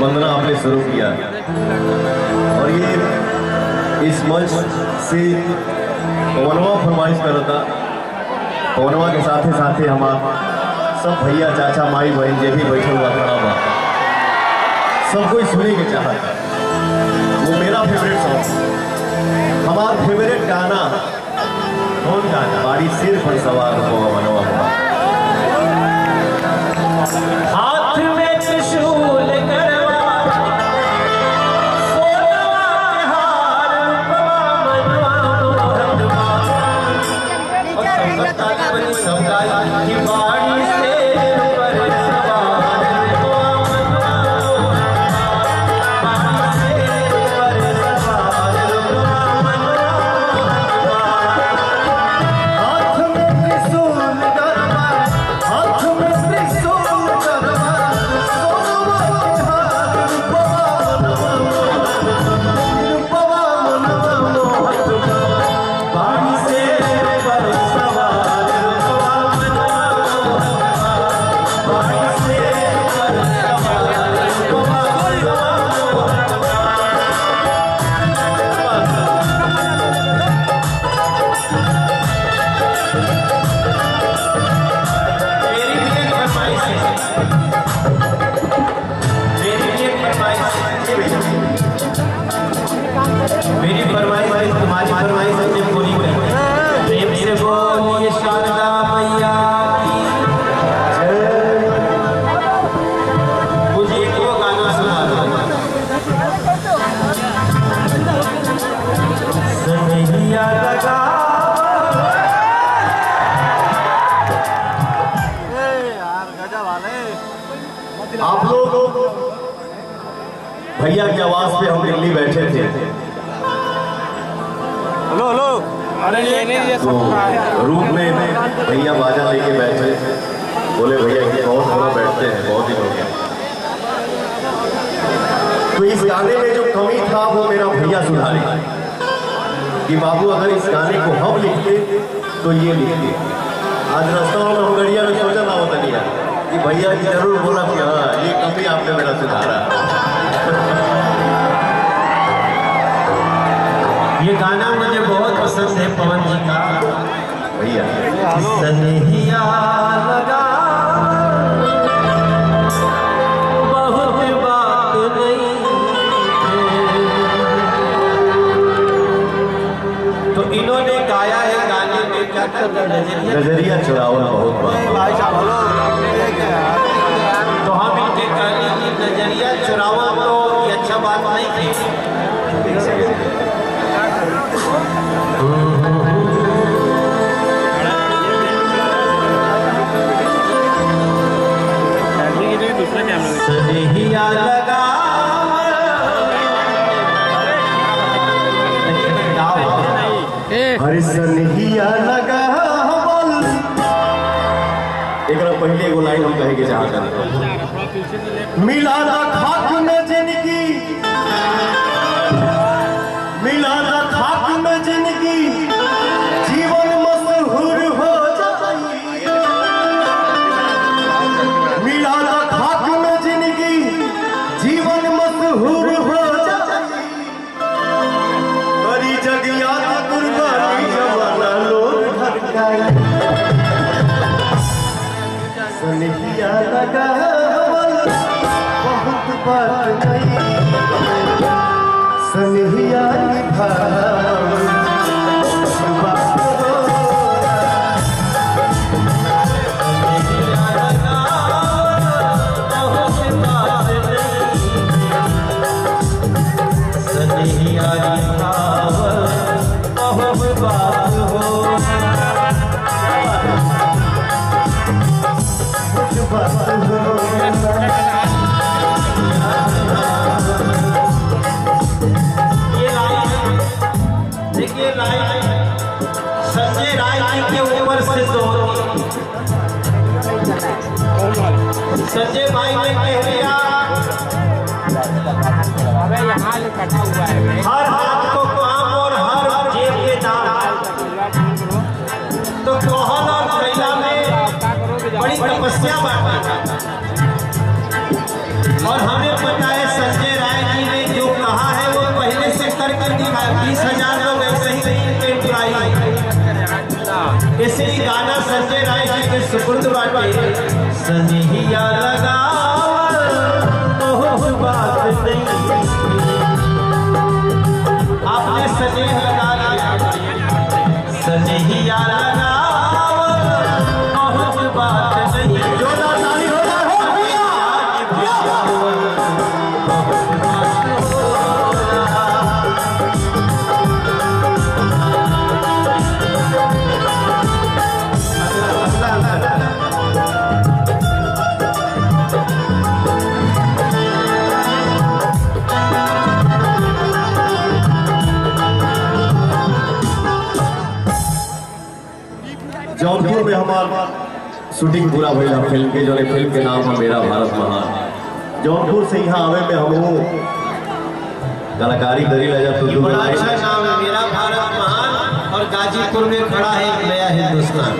वंदना आपने शुरू किया और ये इस मंच से पवनवा फरमाइश करता। पवनवा के साथे साथे हमारा सब भैया चाचा माई बहन जे भी बैठे हुआ खड़ा हुआ सब कोई सुने के चाहता। वो मेरा फेवरेट सॉन्ग, हमारा फेवरेट गाना कौन गाना? बाड़ी सिर पर सवार हो मनवा हाथ में त्रिशूल करवा सोनवा के हार सबका की बाड़ी से मेरी फरमाइश तुम्हारी फरमाइश हमने पूरी करी। प्रेम से बोलिए शारदा मैया मुझे एक वो गाना सुना दो। सनहिया लगा आप लोग भैया की आवाज पे हम दिल्ली बैठे थे। हेलो हेलो, अरे तो रूप में भैया बाजा लेके बैठे, बोले भैया कि बहुत थोड़ा बैठते हैं, बहुत दिन हो गया। तो इस गाने में जो कमी था वो मेरा भैया सुधारे कि बाबू अगर इस गाने को हम लिखते तो ये लिखते। आज रास्ता में हम गड़िया में सोचा ना होता नहीं कि भैया जी जरूर बोला कि हाँ ये कमी आपने मेरा सुधारा। ये गाना मुझे बहुत पसंद है पवन जी का। भैया सनहिया लगा बहुत बात नहीं तो इन्होंने गाया है गाने में क्या करना नजरिया चुरावल बहुत बात। तो हम इनके गाने की नजरिया चुरावल तो ये अच्छा बात नहीं थी। सनहिया लगा हरि सनहिया लगा एक पहले एगो लाइन हम कहे के चाहते। मिला खाक में जिंदगी, मिला खाक में जिंदगी, जीवन मशहूर हो जाए। मिला खाक में जिंदगी, जीवन मशहूर हो जाए। बड़ी जगिया कुर्बानी जमाना लोग धड़काए। सनहिया लगा बहुत बात नहीं, सनहिया निभाओ बात हो। सनहिया निभाओ बहुत बात हो। देखिए लाइन संजय राय जी के ऊपर से तो संजय भाई ने कह दिया हर हाथ को काम और हर जेब के दाम। तो कोहल और कैला में बड़ी तपस्या बात और हमें पता है सनिहिया लगावल बहुत बात नहीं। आपने स्नेह लगा लिया, सनिहिया लगावल बहुत बात नहीं। जोड़ा ताली हो जौनपुर में हमारा शूटिंग पूरा भइला फिल्म के, जो फिल्म के नाम है मेरा भारत महान। जौनपुर से यहाँ आवे में हम कलाकारी करी लगा तो बड़ा अच्छा नाम है मेरा भारत महान, और गाजीपुर में खड़ा है एक नया हिंदुस्तान।